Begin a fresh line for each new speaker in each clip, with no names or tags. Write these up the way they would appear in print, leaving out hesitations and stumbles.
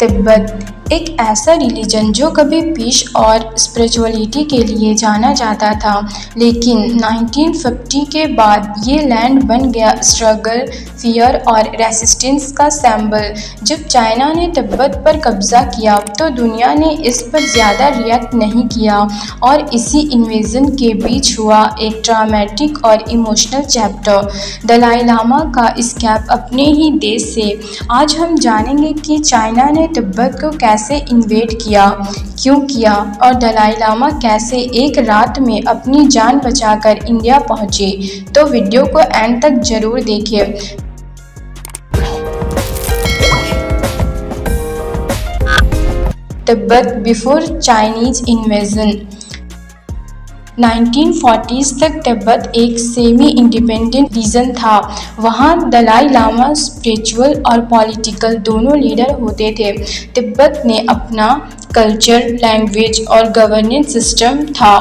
तिब्बत एक ऐसा रिलीजन जो कभी पीस और स्पिरिचुअलिटी के लिए जाना जाता था, लेकिन 1950 के बाद ये लैंड बन गया स्ट्रगल, फियर और रेसिस्टेंस का सिंबल। जब चाइना ने तिब्बत पर कब्जा किया तो दुनिया ने इस पर ज़्यादा रिएक्ट नहीं किया और इसी इन्वेजन के बीच हुआ एक ड्रामेटिक और इमोशनल चैप्टर, दलाई लामा का एस्केप अपने ही देश से। आज हम जानेंगे कि चाइना ने तिब्बत को कैसे इन्वेड किया, क्यों किया और दलाई लामा कैसे एक रात में अपनी जान बचाकर इंडिया पहुंचे। तो वीडियो को एंड तक जरूर देखिए। Tibet before Chinese invasion. 1940s तक तिब्बत एक सेमी इंडिपेंडेंट रीजन था। वहाँ दलाई लामा स्पिरिचुअल और पॉलिटिकल दोनों लीडर होते थे। तिब्बत ने अपना कल्चर, लैंग्वेज और गवर्नेंस सिस्टम था।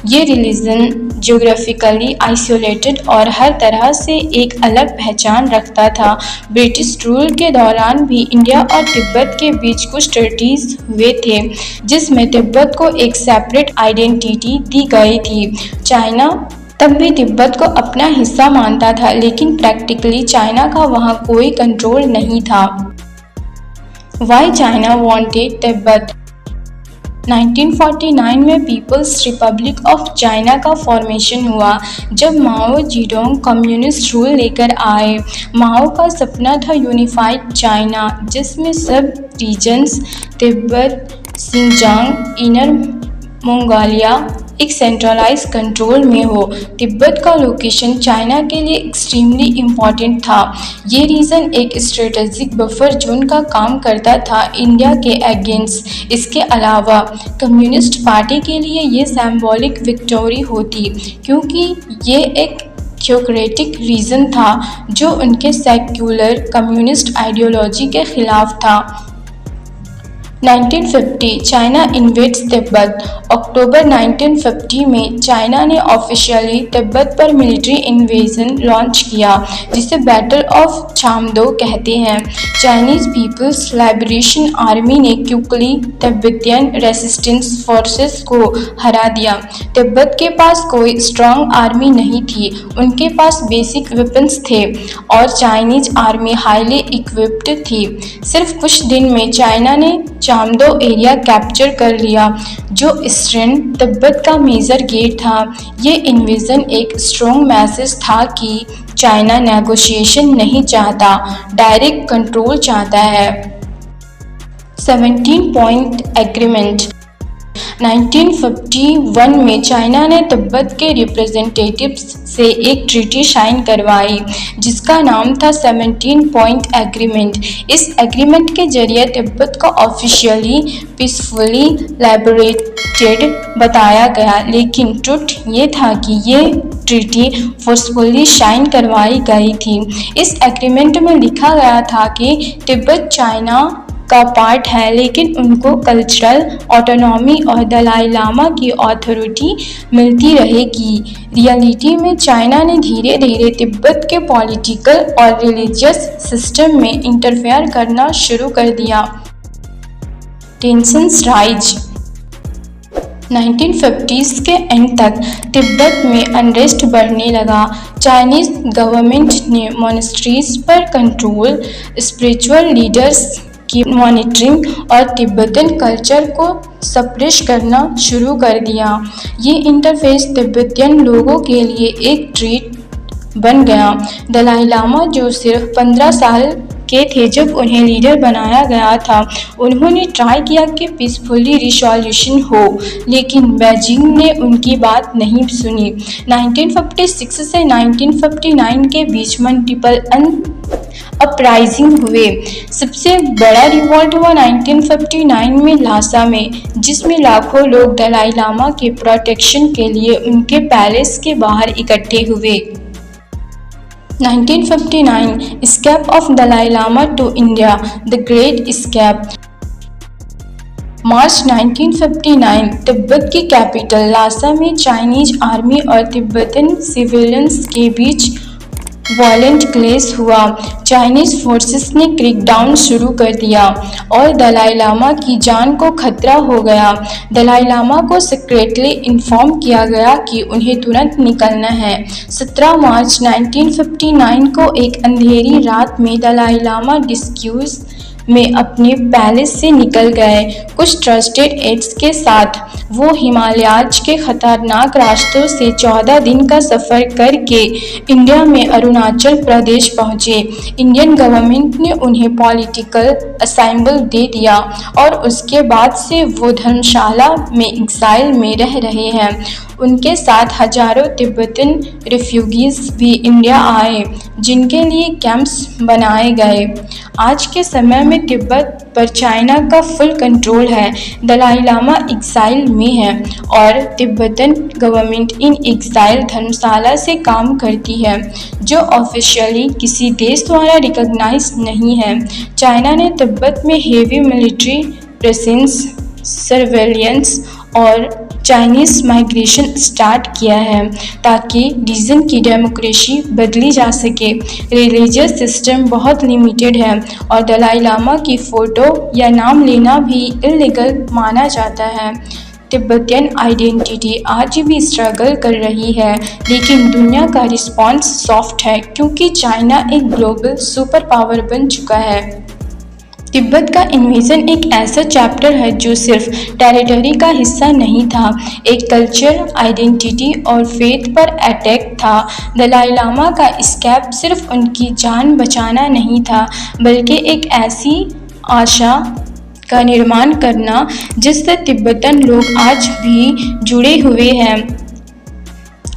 ये रिलीजन ज्योग्राफिकली आइसोलेटेड और हर तरह से एक अलग पहचान रखता था। ब्रिटिश रूल के दौरान भी इंडिया और तिब्बत के बीच कुछ ट्रीटीज हुए थे, जिसमें तिब्बत को एक सेपरेट आइडेंटिटी दी गई थी। चाइना तब भी तिब्बत को अपना हिस्सा मानता था, लेकिन प्रैक्टिकली चाइना का वहाँ कोई कंट्रोल नहीं था। Why China wanted Tibet? 1949 में पीपल्स रिपब्लिक ऑफ चाइना का फॉर्मेशन हुआ, जब माओ जेडोंग कम्युनिस्ट रूल लेकर आए। माओ का सपना था यूनिफाइड चाइना, जिसमें सब रीजन्स तिब्बत, सिंजांग, इनर मंगोलिया एक सेंट्रलाइज कंट्रोल में हो। तिब्बत का लोकेशन चाइना के लिए एक्सट्रीमली इम्पॉर्टेंट था। ये रीजन एक स्ट्रेटेजिक बफर जोन का काम करता था इंडिया के अगेंस्ट। इसके अलावा कम्युनिस्ट पार्टी के लिए ये सिंबॉलिक विक्टोरी होती, क्योंकि ये एक थियोक्रेटिक रीजन था जो उनके सेक्युलर कम्युनिस्ट आइडियोलॉजी के खिलाफ था। 1950 चाइना इन्वेड्स तिब्बत। अक्टूबर 1950 में चाइना ने ऑफिशियली तिब्बत पर मिलिट्री इन्वेजन लॉन्च किया, जिसे बैटल ऑफ चामदो कहते हैं। चाइनीज पीपल्स लिबरेशन आर्मी ने क्विकली तिब्बतियन रेसिस्टेंस फोर्सेस को हरा दिया। तिब्बत के पास कोई स्ट्रॉन्ग आर्मी नहीं थी, उनके पास बेसिक वेपन्स थे और चाइनीज आर्मी हाईली इक्विप्ड थी। सिर्फ कुछ दिन में चाइना ने चामदो एरिया कैप्चर कर लिया, जो ईस्टर्न तिब्बत का मेजर गेट था। ये इन्वेजन एक स्ट्रॉन्ग मैसेज था कि चाइना नेगोशिएशन नहीं चाहता, डायरेक्ट कंट्रोल चाहता है। 17 पॉइंट एग्रीमेंट। 1951 में चाइना ने तिब्बत के रिप्रेजेंटेटिव्स से एक ट्रीटी साइन करवाई, जिसका नाम था 17 पॉइंट एग्रीमेंट। इस एग्रीमेंट के जरिए तिब्बत को ऑफिशियली पीसफुली लिबरेटेड बताया गया, लेकिन ट्रुथ ये था कि ये ट्रीटी फोर्सफुली साइन करवाई गई थी। इस एग्रीमेंट में लिखा गया था कि तिब्बत चाइना का पार्ट है, लेकिन उनको कल्चरल ऑटोनॉमी और दलाई लामा की अथॉरिटी मिलती रहेगी। रियलिटी में चाइना ने धीरे धीरे तिब्बत के पॉलिटिकल और रिलीजियस सिस्टम में इंटरफेयर करना शुरू कर दिया। Tensions rise. 1950s के एंड तक तिब्बत में अनरेस्ट बढ़ने लगा। चाइनीज गवर्नमेंट ने मॉनेस्ट्रीज पर कंट्रोल, स्पिरिचुअल लीडर्स की मॉनिटरिंग और तिब्बतन कल्चर को सप्रेस करना शुरू कर दिया। ये इंटरफेस तिब्बतियन लोगों के लिए एक ट्रीट बन गया। दलाई लामा, जो सिर्फ 15 साल के थे जब उन्हें लीडर बनाया गया था, उन्होंने ट्राई किया कि पीसफुली रिसोल्यूशन हो, लेकिन बीजिंग ने उनकी बात नहीं सुनी। 1956 से 1959 के बीच मल्टीपल अपराइजिंग हुए। सबसे बड़ा रिवॉल्ट हुआ 1959 में लासा में, जिसमें लाखों लोग दलाई लामा के प्रोटेक्शन के लिए उनके पैलेस के बाहर इकट्ठे हुए। 1959 escape of Dalai Lama to India, the great escape. March 1959 तिब्बत की कैपिटल लासा में चाइनीज आर्मी और तिब्बतन सिविलियंस के बीच वायलेंट क्लैश हुआ। चाइनीज फोर्सेस ने क्रैकडाउन शुरू कर दिया और दलाई लामा की जान को खतरा हो गया। दलाई लामा को सीक्रेटली इन्फॉर्म किया गया कि उन्हें तुरंत निकलना है। 17 मार्च 1959 को एक अंधेरी रात में दलाई लामा डिस्क्यूज में अपने पैलेस से निकल गए। कुछ ट्रस्टेड एड्स के साथ वो हिमालयाज के खतरनाक रास्तों से 14 दिन का सफ़र करके इंडिया में अरुणाचल प्रदेश पहुँचे। इंडियन गवर्नमेंट ने उन्हें पॉलिटिकल असाइलम दे दिया और उसके बाद से वो धर्मशाला में एक्साइल में रह रहे हैं। उनके साथ हजारों तिब्बतन रिफ्यूजीज भी इंडिया आए, जिनके लिए कैंप्स बनाए गए। आज के समय में तिब्बत पर चाइना का फुल कंट्रोल है। दलाई लामा एक्साइल में है और तिब्बतन गवर्नमेंट इन एक्साइल धर्मशाला से काम करती है, जो ऑफिशियली किसी देश द्वारा रिकॉग्नाइज नहीं है। चाइना ने तिब्बत में हेवी मिलिट्री प्रेजेंस, सर्वेलियंस और चाइनीज़ माइग्रेशन स्टार्ट किया है ताकि रीजन की डेमोक्रेसी बदली जा सके। रिलीजियस सिस्टम बहुत लिमिटेड है और दलाई लामा की फ़ोटो या नाम लेना भी इलीगल माना जाता है। तिब्बतियन आइडेंटिटी आज भी स्ट्रगल कर रही है, लेकिन दुनिया का रिस्पॉन्स सॉफ्ट है क्योंकि चाइना एक ग्लोबल सुपर पावर बन चुका है। तिब्बत का इन्वेजन एक ऐसा चैप्टर है जो सिर्फ टेरिटरी का हिस्सा नहीं था, एक कल्चर, आइडेंटिटी और फेथ पर अटैक था। दलाई लामा का एस्केप सिर्फ उनकी जान बचाना नहीं था, बल्कि एक ऐसी आशा का निर्माण करना जिससे तिब्बतन लोग आज भी जुड़े हुए हैं।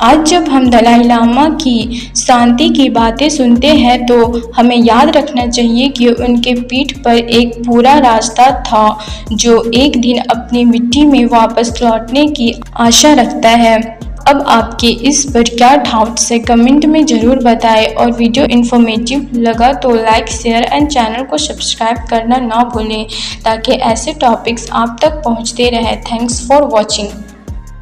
आज जब हम दलाई लामा की शांति की बातें सुनते हैं तो हमें याद रखना चाहिए कि उनके पीठ पर एक पूरा रास्ता था जो एक दिन अपनी मिट्टी में वापस लौटने की आशा रखता है। अब आपके इस पर क्या डाउट्स है कमेंट में ज़रूर बताएं और वीडियो इन्फॉर्मेटिव लगा तो लाइक, शेयर एंड चैनल को सब्सक्राइब करना ना भूलें ताकि ऐसे टॉपिक्स आप तक पहुंचते रहे। Thanks for watching.